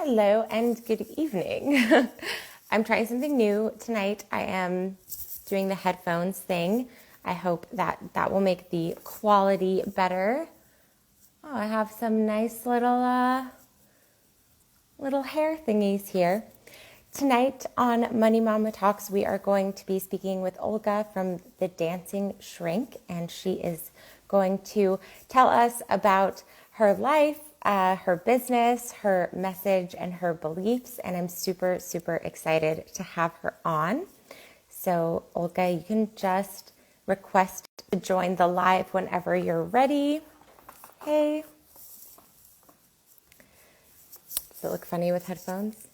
Hello and good evening. I'm trying something new tonight. I am doing the headphones thing. I hope that will make the quality better. Oh, I have some nice little hair thingies here. Tonight on Money Mama Talks, we are going to be speaking with Olga from the Dancing Shrink, and she is going to tell us about her life, her business, her message, and her beliefs, and I'm super, super excited to have her on. So, Olga, you can just request to join the live whenever you're ready. Hey. Does it look funny with headphones?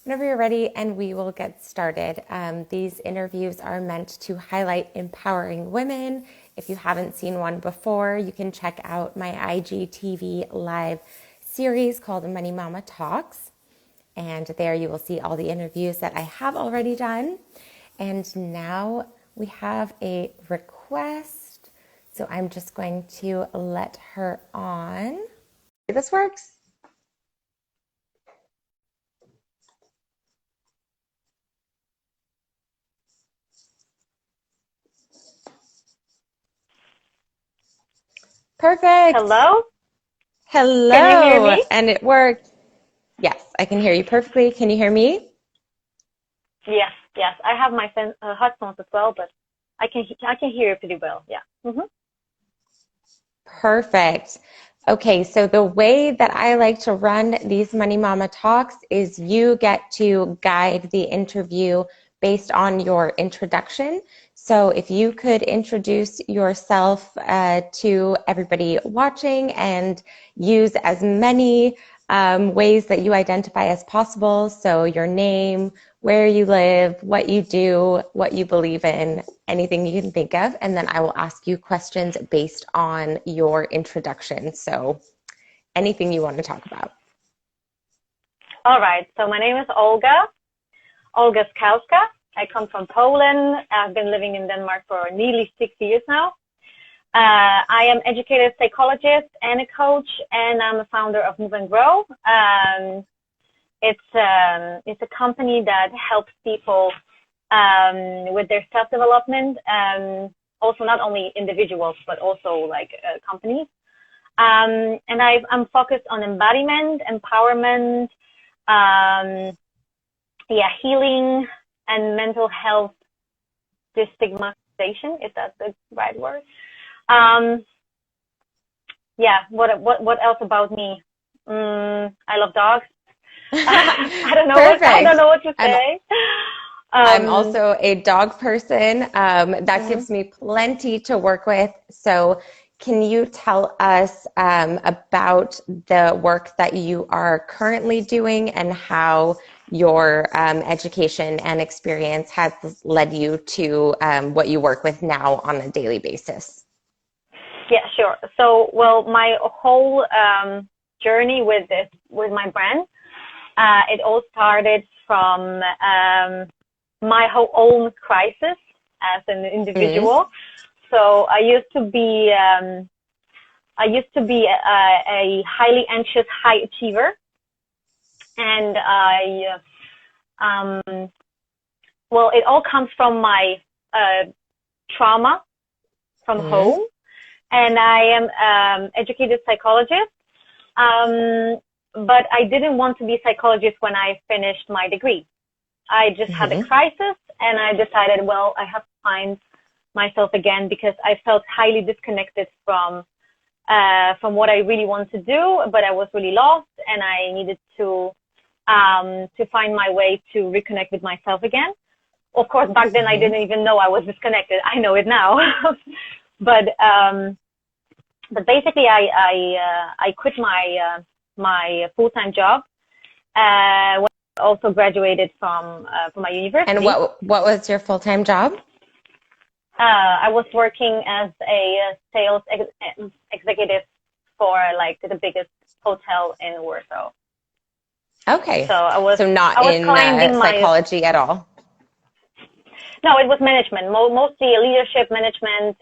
Whenever you're ready, and we will get started. These interviews are meant to highlight empowering women. If you haven't seen one before, you can check out my IGTV live series called Money Mama Talks. And there you will see all the interviews that I have already done. And now we have a request. So I'm just going to let her on. This works. Perfect. Hello? Hello. Can you hear me? And it worked. Yes, I can hear you perfectly. Can you hear me? Yes. I have my headphones as well, but I can hear you pretty well. Yeah. Perfect. Okay, so the way that I like to run these Money Mama Talks is you get to guide the interview based on your introduction. So if you could introduce yourself to everybody watching and use as many ways that you identify as possible. So your name, where you live, what you do, what you believe in, anything you can think of. And then I will ask you questions based on your introduction. So anything you want to talk about. All right. So my name is Olga Skalska. I come from Poland. I've been living in Denmark for nearly 6 years now. I am educated psychologist and a coach, and I'm a founder of Move and Grow. It's a company that helps people with their self-development, also not only individuals but also like companies. And I'm focused on embodiment, empowerment, healing, and mental health destigmatization, if that's the right word. What else about me? I love dogs. I don't know what to say. I'm also a dog person. That gives me plenty to work with. So can you tell us about the work that you are currently doing and how your education and experience has led you to what you work with now on a daily basis? Yeah, sure. So, well, my whole journey with my brand, it all started from my whole own crisis as an individual. So I used to be a highly anxious high achiever, and it all comes from my trauma from home. And I am educated psychologist, but I didn't want to be a psychologist when I finished my degree. I just had a crisis, and I decided, well, I have to find myself again because I felt highly disconnected from what I really wanted to do, but I was really lost, and I needed to find my way to reconnect with myself again. Of course, back then I didn't even know I was disconnected. I know it now. But basically, I quit my full-time job when I also graduated from my university. And what was your full-time job? I was working as a sales executive for like the biggest hotel in Warsaw. Okay. So I was not in psychology at all. No, it was management, mostly leadership management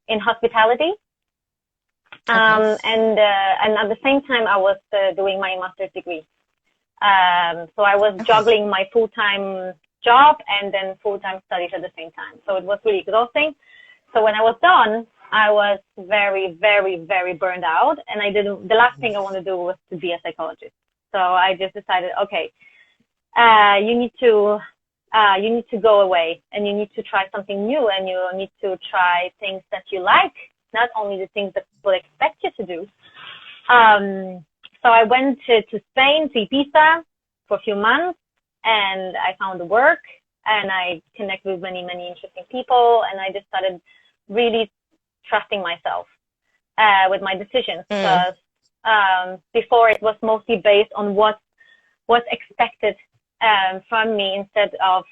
in hospitality. And at the same time, I was doing my master's degree. So I was juggling my full-time job and then full-time studies at the same time. So it was really exhausting. So when I was done, I was very, very, very burned out. And the last thing I wanted to do was to be a psychologist. So I just decided, okay, you need to go away and you need to try something new and you need to try things that you like, not only the things that people expect you to do. So I went to Spain, to Ibiza for a few months, and I found the work and I connected with many, many interesting people, and I just started really trusting myself with my decisions, because before it was mostly based on what's expected from me instead of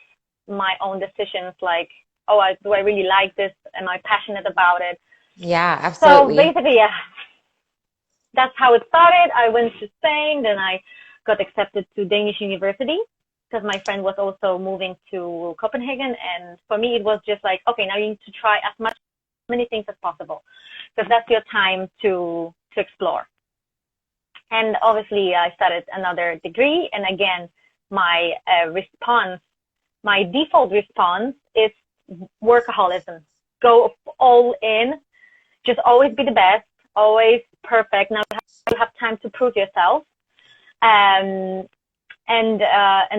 my own decisions, like, do I really like this? Am I passionate about it? Yeah, absolutely. So basically, yeah, that's how it started. I went to Spain, then I got accepted to Danish university because my friend was also moving to Copenhagen. And for me, it was just like, okay, now you need to try many things as possible, because that's your time to explore. And obviously, I started another degree. And again, my default response is workaholism. Go all in, just always be the best, always perfect. Now you have time to prove yourself. And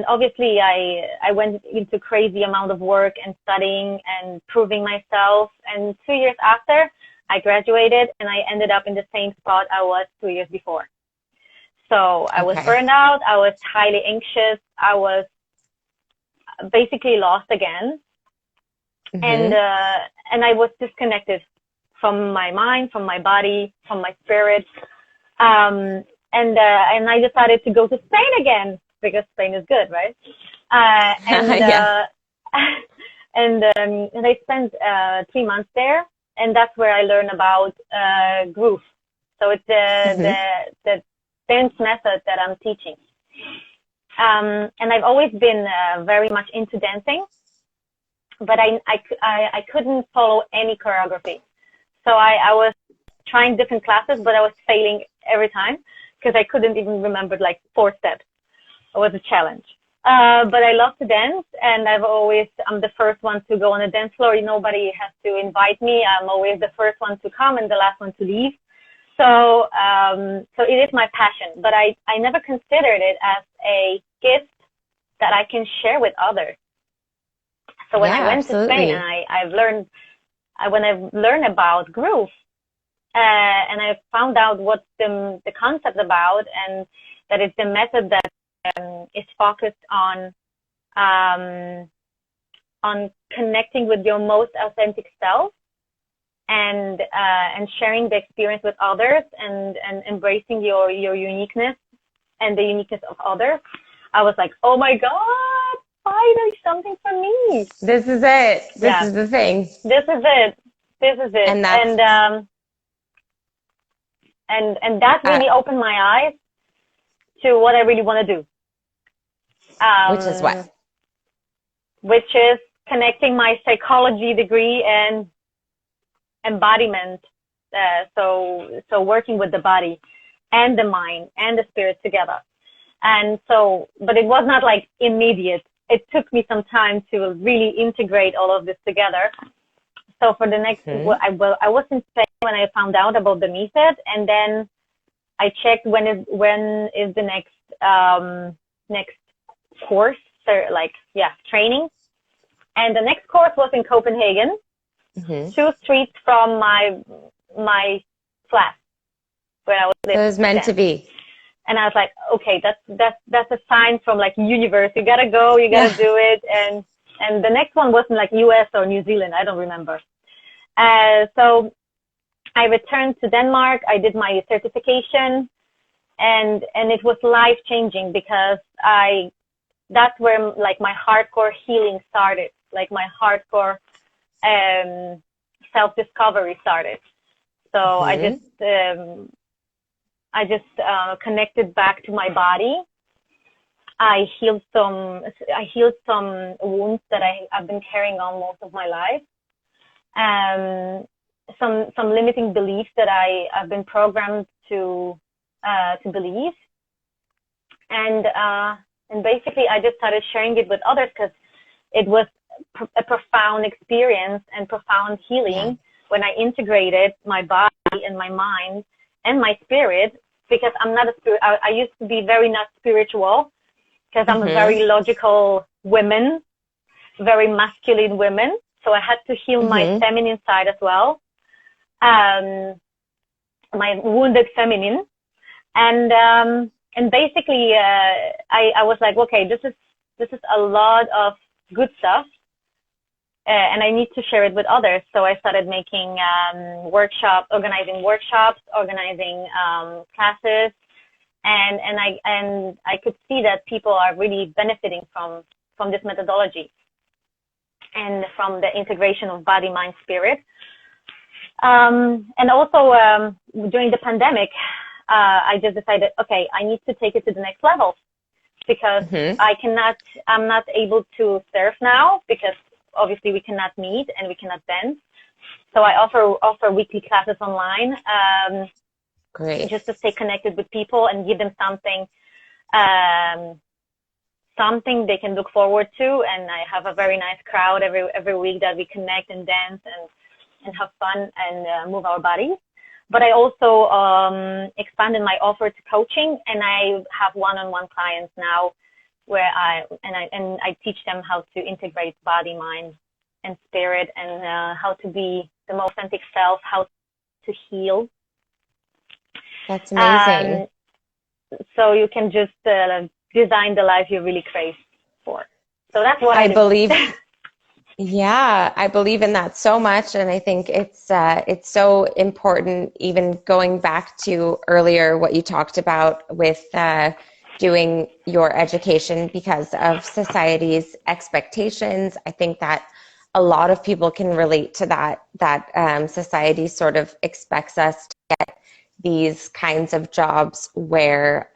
obviously I went into crazy amount of work and studying and proving myself. And 2 years after, I graduated and I ended up in the same spot I was 2 years before. So I was burned out. I was highly anxious. I was basically lost again. And I was disconnected from my mind, from my body, from my spirit. And I decided to go to Spain again, because Spain is good, right? And I spent 3 months there, and that's where I learned about groove. So it's the dance method that I'm teaching. And I've always been very much into dancing, but I couldn't follow any choreography. So I was trying different classes, but I was failing every time because I couldn't even remember like 4 steps. It was a challenge. But I love to dance, and I'm the first one to go on a dance floor. Nobody has to invite me. I'm always the first one to come and the last one to leave. So it is my passion, but I never considered it as a gift that I can share with others. So when I went to Spain and when I've learned about groove, and I found out what the concept about, and that it's the method that is focused on connecting with your most authentic self, and sharing the experience with others, and embracing your uniqueness and the uniqueness of others. I was like, oh my God, finally something for me. This is it. This is the thing. This is it. And that really opened my eyes to what I really want to do. Which is what? Which is connecting my psychology degree and embodiment. So working with the body and the mind and the spirit together. And so, but it was not like immediate. It took me some time to really integrate all of this together. So for the next, I was in Spain when I found out about the method, and then I checked when is the next course, training. And the next course was in Copenhagen, 2 streets from my flat where I was living. It was meant to be. And I was like, okay, that's a sign from like universe. You gotta go, you gotta do it. And the next one wasn't like US or New Zealand. I don't remember. So I returned to Denmark. I did my certification, and it was life changing, because that's where like my hardcore healing started. Like my hardcore self-discovery started. So I just connected back to my body. I healed some wounds that I've been carrying on most of my life. some limiting beliefs that I've been programmed to believe, and basically I just started sharing it with others because it was a profound experience and profound healing when I integrated my body and my mind and my spirit, because I'm not a spirit. I used to be very not spiritual because I'm a very logical woman, very masculine woman. So I had to heal my feminine side as well, my wounded feminine, and basically I was like, okay, this is a lot of good stuff, and I need to share it with others. So I started making organizing workshops, organizing classes, and I could see that people are really benefiting from this methodology and from the integration of body, mind, spirit. And also during the pandemic, I just decided, okay, I need to take it to the next level, because I'm not able to surf now because obviously we cannot meet and we cannot dance. So I offer weekly classes online, Great. just to stay connected with people and give them something they can look forward to. And I have a very nice crowd every week that we connect and dance and have fun and move our bodies. But I also expanded my offer to coaching, and I have one-on-one clients now where I teach them how to integrate body, mind, and spirit, and how to be the most authentic self, how to heal. That's amazing. So you can just design the life you really crave for. So that's what I do. Believe. Yeah, I believe in that so much, and I think it's so important. Even going back to earlier, what you talked about with doing your education because of society's expectations. I think that a lot of people can relate to that society sort of expects us to get these kinds of jobs where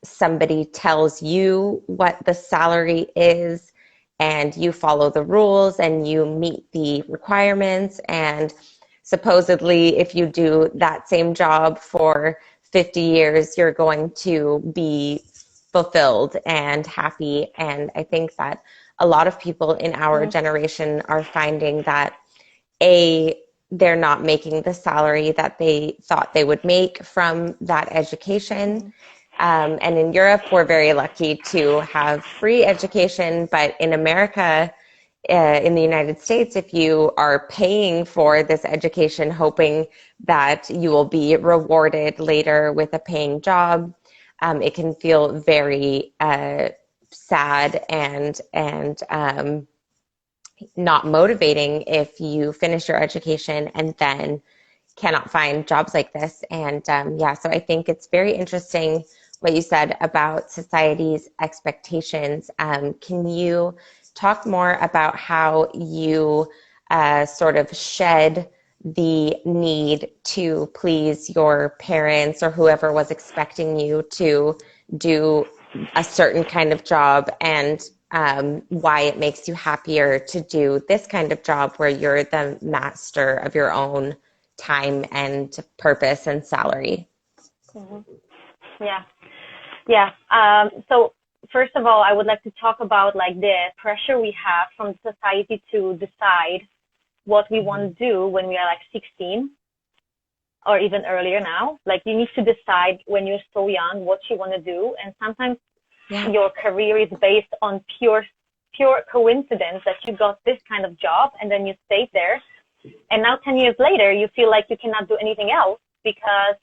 somebody tells you what the salary is, and you follow the rules and you meet the requirements. And supposedly, if you do that same job for 50 years, you're going to be fulfilled and happy. And I think that a lot of people in our generation are finding that, they're not making the salary that they thought they would make from that education. And in Europe, we're very lucky to have free education. But in America, in the United States, if you are paying for this education, hoping that you will be rewarded later with a paying job, it can feel very sad and not motivating if you finish your education and then cannot find jobs like this. And so I think it's very interesting what you said about society's expectations. Can you talk more about how you sort of shed the need to please your parents or whoever was expecting you to do a certain kind of job, and why it makes you happier to do this kind of job where you're the master of your own time and purpose and salary? Yeah. So first of all, I would like to talk about like the pressure we have from society to decide what we want to do when we are like 16 or even earlier now. Like you need to decide when you're so young what you want to do. And sometimes your career is based on pure coincidence that you got this kind of job and then you stayed there. And now 10 years later, you feel like you cannot do anything else because,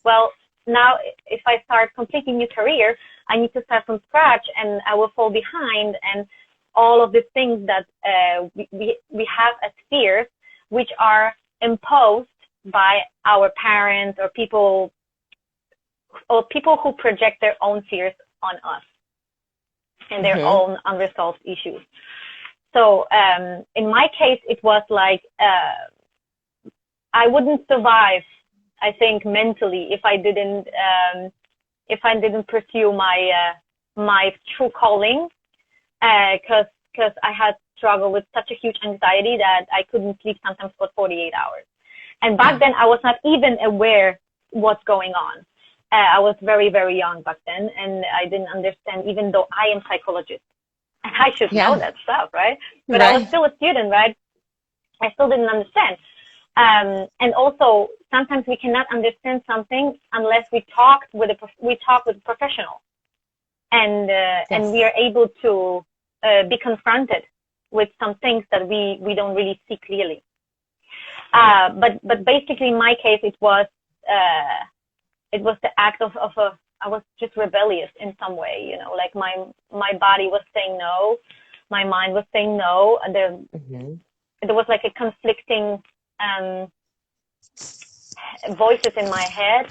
well, now if I start completely new career, I need to start from scratch and I will fall behind, and all of these things that we have as fears, which are imposed by our parents or people who project their own fears on us and their own unresolved issues. So in my case, it was like I wouldn't survive, I think, mentally if I didn't pursue my true calling, because I had struggled with such a huge anxiety that I couldn't sleep sometimes for 48 hours. And back then I was not even aware what's going on. I was very, very young back then, and I didn't understand, even though I am psychologist. And I should know Yeah. that stuff, right? But I was Right. still a student, right? I still didn't understand. And also, sometimes we cannot understand something unless we talk with a professional, and we Yes. are able to be confronted with some things that we don't really see clearly. But basically, in my case, it was the act of a I was just rebellious in some way, like my body was saying no, my mind was saying no, and Hmm. there was like a conflicting um, voices in my head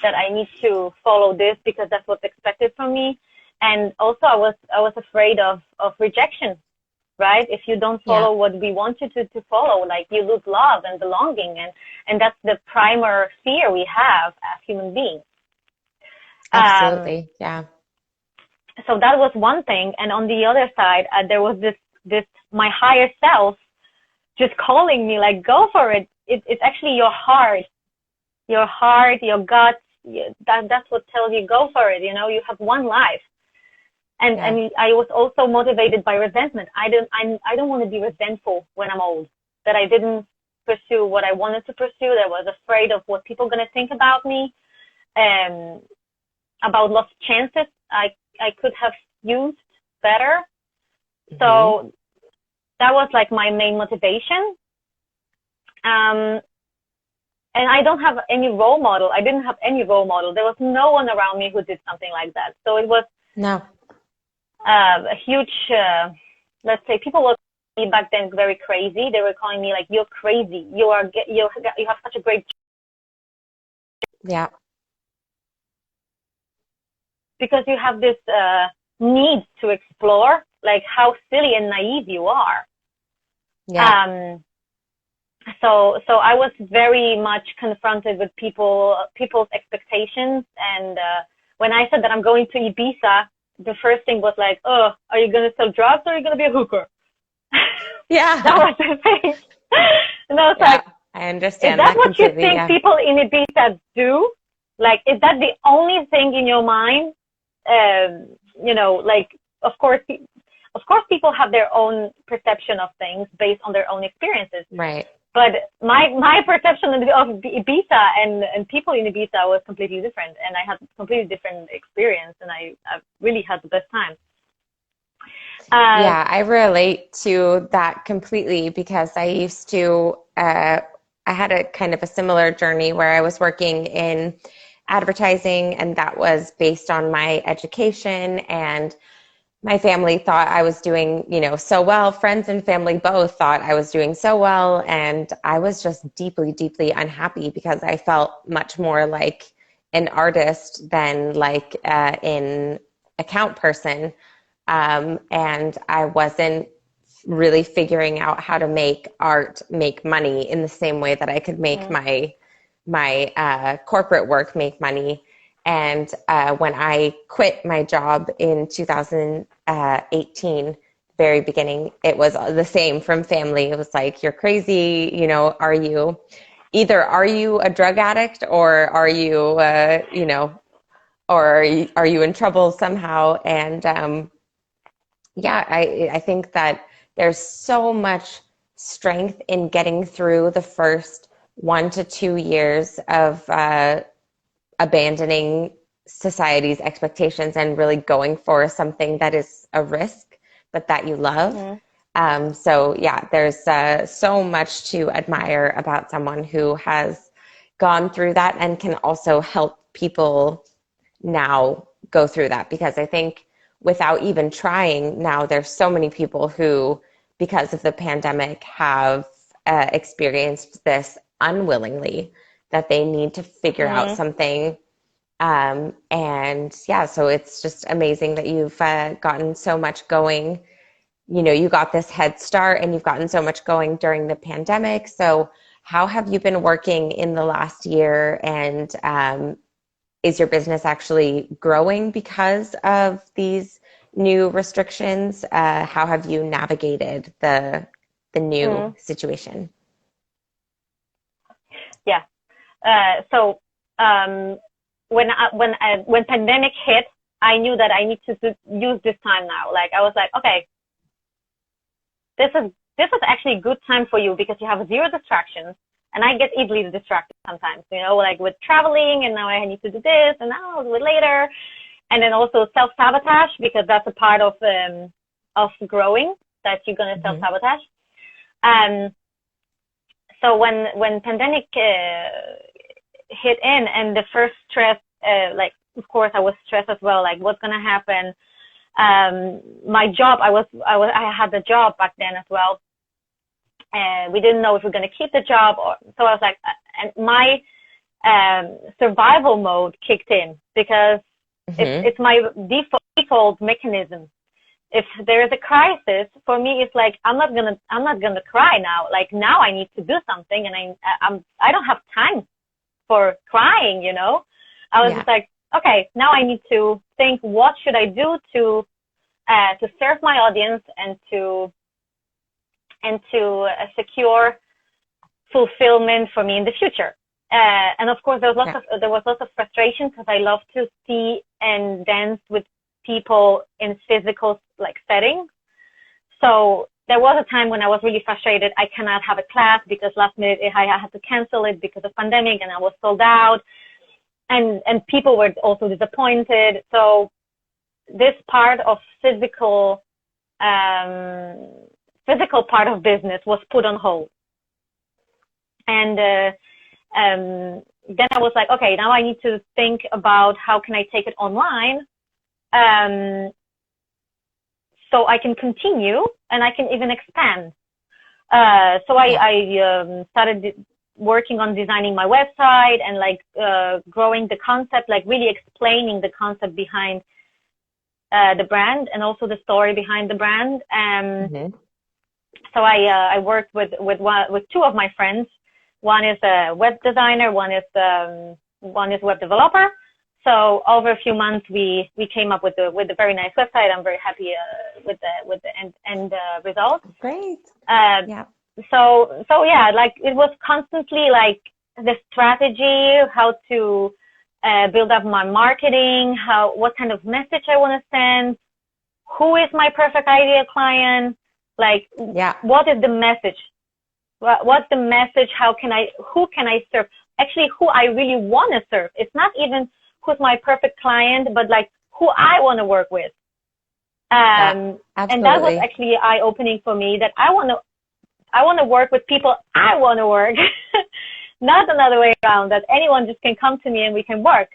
that I need to follow this because that's what's expected from me, and also I was afraid of rejection, right? If you don't Yeah. follow what we want you to follow, like you lose love and belonging, and that's the primer fear we have as human beings. Um, Absolutely. Yeah. so that was one thing, and on the other side, there was this my higher self just calling me like, go for it. It's actually your gut. That's what tells you go for it. You have one life, Yeah. and I was also motivated by resentment. I don't want to be resentful when I'm old. That I didn't pursue what I wanted to pursue. That I was afraid of what people are gonna think about me, and about lost chances I could have used better. Hmm. So that was like my main motivation. Um, and I don't have any role model. I didn't have any role model. There was no one around me who did something like that. So it was No. a huge, let's say, people were calling me back then very crazy. They were calling me like, you're crazy. You have such a great, Yeah. because you have this need to explore, like how silly and naive you are. Yeah. Um, so I was very much confronted with people's expectations, and when I said that I'm going to Ibiza, the first thing was like, oh, are you going to sell drugs or are you going to be a hooker? That Yeah. was the thing. And I was Yeah. like, I is understand that that what you completely. think Yeah. people in Ibiza do? Like, is that the only thing in your mind? Like, of course, people have their own perception of things based on their own experiences. Right. But my perception of Ibiza and people in Ibiza was completely different, and I had a completely different experience, and I really had the best time. Um, Yeah, I relate to that completely because I used to, I had a kind of a similar journey where I was working in advertising, and that was based on my education. And my family thought I was doing, so well. Friends and family both thought I was doing so well. And I was just deeply, deeply unhappy because I felt much more like an artist than like an account person. And I wasn't really figuring out how to make art make money in the same way that I could make mm, my corporate work make money. And when I quit my job in 2018, very beginning, it was the same from family. It was like, you're crazy. Are you a drug addict, or are you, or are you in trouble somehow? And yeah, I think that there's so much strength in getting through the first 1 to 2 years of abandoning society's expectations and really going for something that is a risk, but that you love. mm, So yeah, there's so much to admire about someone who has gone through that and can also help people now go through that, because I think without even trying now, there's so many people who, because of the pandemic, have experienced this unwillingly, that they need to figure out mm. something. And yeah, so it's just amazing that you've gotten so much going. You got this head start and you've gotten so much going during the pandemic. So how have you been working in the last year? And is your business actually growing because of these new restrictions? How have you navigated the new Mm. situation? Yeah. So when pandemic hit, I knew that I need to use this time now. Like I was like, okay, this is actually a good time for you because you have zero distractions. And I get easily distracted sometimes, you know, like with traveling, and now I need to do this, and now I'll do it later. And then also self-sabotage, because that's a part of growing, that you're going to self-sabotage. So when pandemic hit in, and the first stress, like, of course, I was stressed as well, like what's going to happen. My job, I had the job back then as well. And we didn't know if we were going to keep the job, so I was like, and my survival mode kicked in, because it's my default mechanism. If there is a crisis, for me, it's like I'm not gonna cry now. Like now, I need to do something, and I don't have time for crying. You know, I was just like, okay, now I need to think, what should I do to serve my audience and to secure fulfillment for me in the future. And of course, there was lots of frustration, because I love to see and dance with people in physical like settings. So there was a time when I was really frustrated. I cannot have a class because last minute I had to cancel it because of pandemic, and I was sold out, and people were also disappointed. So this part of physical part of business was put on hold. And then I was like, okay, now I need to think about how can I take it online, so I can continue and I can even expand. So I started working on designing my website and like growing the concept, like really explaining the concept behind the brand, and also the story behind the brand. So I worked with two of my friends. One is a web designer, one is web developer. So over a few months, we came up with a very nice website. I'm very happy with the end result. Great. So yeah, like it was constantly like the strategy, how to build up my marketing, what kind of message I want to send, who is my perfect ideal client, like what is the message, what's the message, who can I serve, actually who I really want to serve. It's not even who's my perfect client, but like who I want to work with. And that was actually eye-opening for me, that I want to work with people I want to work. Not another way around, that anyone just can come to me and we can work.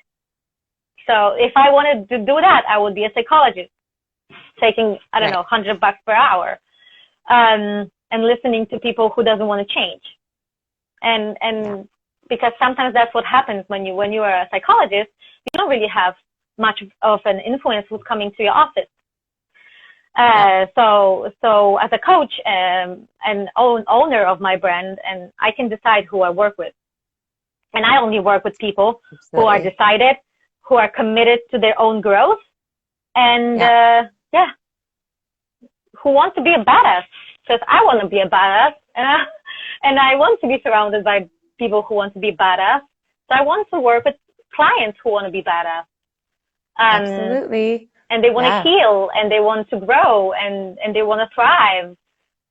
So if I wanted to do that, I would be a psychologist, taking, I don't know, $100 per hour, and listening to people who doesn't want to change. And because sometimes that's what happens when you are a psychologist, you don't really have much of an influence who's coming to your office. So as a coach and owner of my brand, and I can decide who I work with. And I only work with people who are decided, who are committed to their own growth, and who want to be a badass, because I want to be a badass, and I want to be surrounded by people who want to be badass. So I want to work with clients who want to be badass. Absolutely. And they want to heal, and they want to grow, and they want to thrive.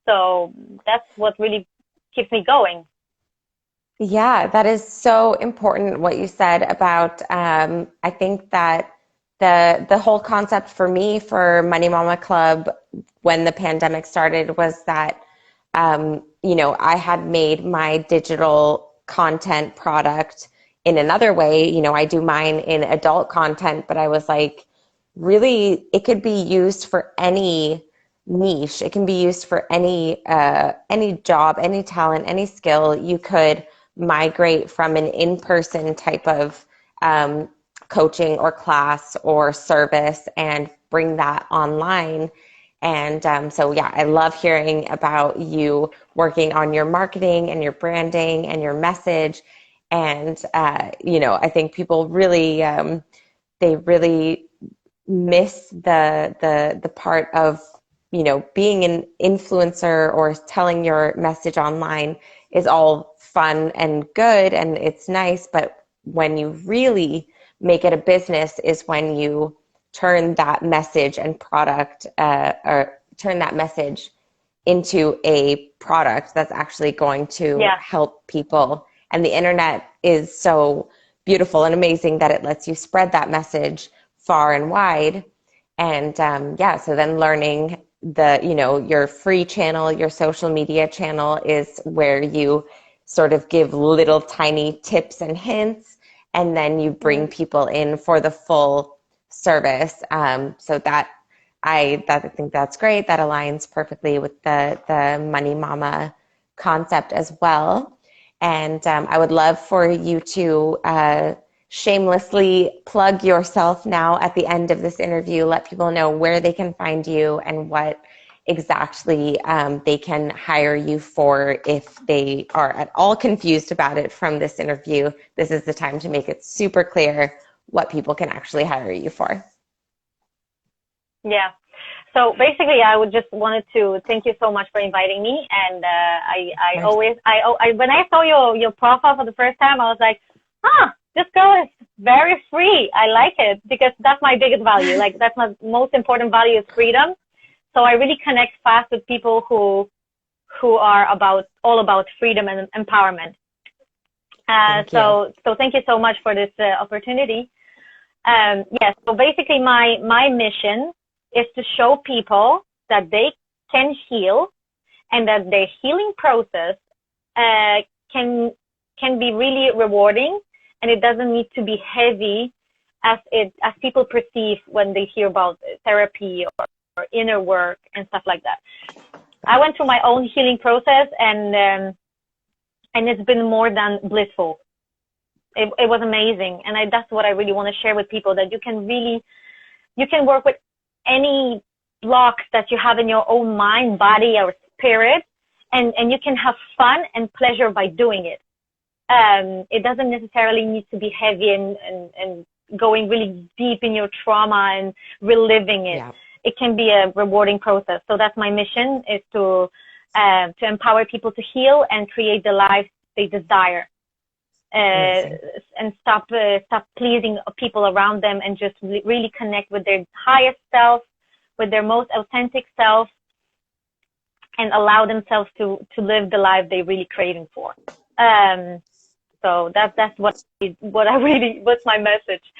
So that's what really keeps me going. Yeah, that is so important what you said about, I think that the whole concept for me for Money Mama Club when the pandemic started was that, I had made my digital content product in another way. I do mine in adult content, but I was like, really, it could be used for any niche. It can be used for any job, any talent, any skill. You could migrate from an in-person type of coaching or class or service and bring that online. And I love hearing about you working on your marketing and your branding and your message. And, I think people really, they really miss the part of, being an influencer or telling your message online is all fun and good and it's nice, but when you really make it a business is when you turn that message and product or turn that message into a product that's actually going to help people. And the internet is so beautiful and amazing that it lets you spread that message far and wide. And so then learning your free channel, your social media channel is where you sort of give little tiny tips and hints, and then you bring people in for the full service. So that I think that's great. That aligns perfectly with the Money Mama concept as well. And I would love for you to shamelessly plug yourself now at the end of this interview. Let people know where they can find you and what exactly they can hire you for. If they are at all confused about it from this interview, this is the time to make it super clear what people can actually hire you for. Yeah. So basically, I would just wanted to thank you so much for inviting me. And when I saw your profile for the first time, I was like, this girl is very free. I like it because that's my biggest value. Like that's my most important value is freedom. So I really connect fast with people who are all about freedom and empowerment. So thank you so much for this opportunity. Yes. So basically, my mission is to show people that they can heal and that their healing process can be really rewarding, and it doesn't need to be heavy as people perceive when they hear about therapy or inner work and stuff like that. I went through my own healing process, and it's been more than blissful. It was amazing, and that's what I really want to share with people, that you can work with any blocks that you have in your own mind, body, or spirit, and you can have fun and pleasure by doing it. It doesn't necessarily need to be heavy and going really deep in your trauma and reliving it. Yeah. It can be a rewarding process. So that's my mission, is to empower people to heal and create the life they desire. And stop pleasing people around them, and just really connect with their highest self, with their most authentic self, and allow themselves to live the life they're really craving for. So that's what's my message.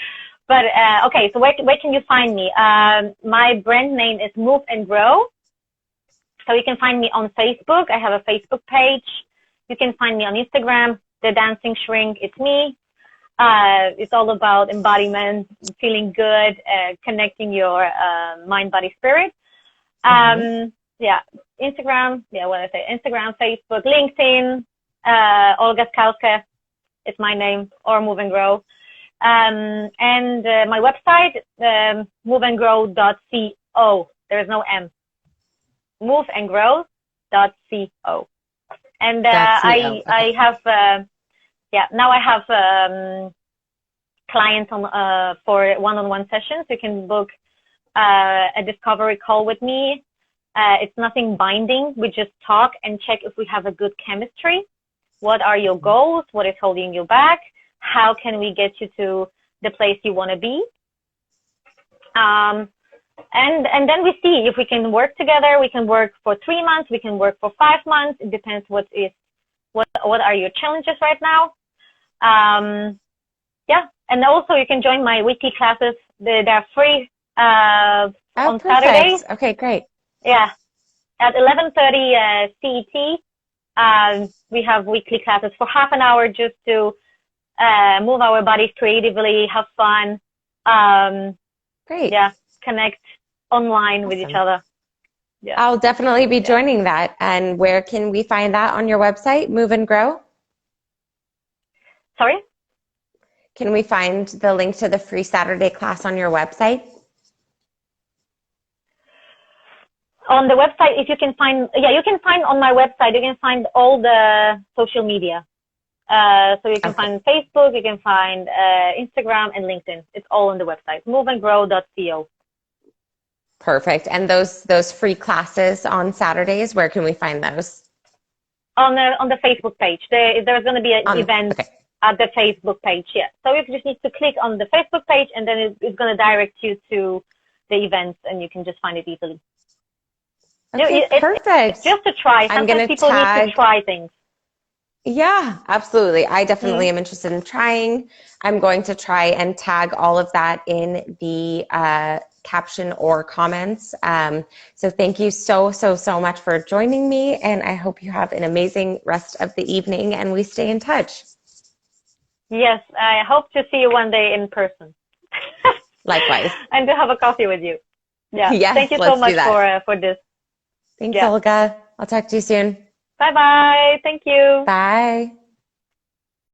But okay, so where can you find me? My brand name is Move and Grow. So you can find me on Facebook. I have a Facebook page. You can find me on Instagram. The Dancing Shrink, it's me. It's all about embodiment, feeling good, connecting your mind, body, spirit. Yeah, Instagram. Yeah, what I say? Instagram, Facebook, LinkedIn. Olga Skalska, it's my name, or Move and Grow. And my website, moveandgrow.co. There is no M. Moveandgrow.co. And I have. Now I have clients for one-on-one sessions. You can book a discovery call with me. It's nothing binding. We just talk and check if we have a good chemistry. What are your goals? What is holding you back? How can we get you to the place you want to be? And then we see if we can work together. We can work for 3 months. We can work for 5 months. It depends what are your challenges right now. And also you can join my weekly classes. They're free on Saturdays. Okay, great. Yeah, at 11:30 CET. We have weekly classes for half an hour just to move our bodies creatively, have fun. Great. Yeah, connect online with each other. Yeah. I'll definitely be joining that. And where can we find that on your website, Move and Grow? Sorry? Can we find the link to the free Saturday class on your website? On the website, if you can find, you can find on my website, you can find all the social media. So you can find Facebook, you can find Instagram and LinkedIn. It's all on the website, moveandgrow.co. Perfect. And those free classes on Saturdays, where can we find those? On the Facebook page. There's going to be an event okay. at the Facebook page. Yeah. So you just need to click on the Facebook page, and then it's going to direct you to the events, and you can just find it easily. Okay, perfect. It's just to try. Sometimes people need to try things. Yeah, absolutely. I definitely am interested in trying. I'm going to try and tag all of that in the caption or comments. So thank you so much for joining me. And I hope you have an amazing rest of the evening and we stay in touch. Yes, I hope to see you one day in person. Likewise. And to have a coffee with you. Yeah. Yes, thank you so much for this. Thanks, Olga. I'll talk to you soon. Bye-bye. Thank you. Bye.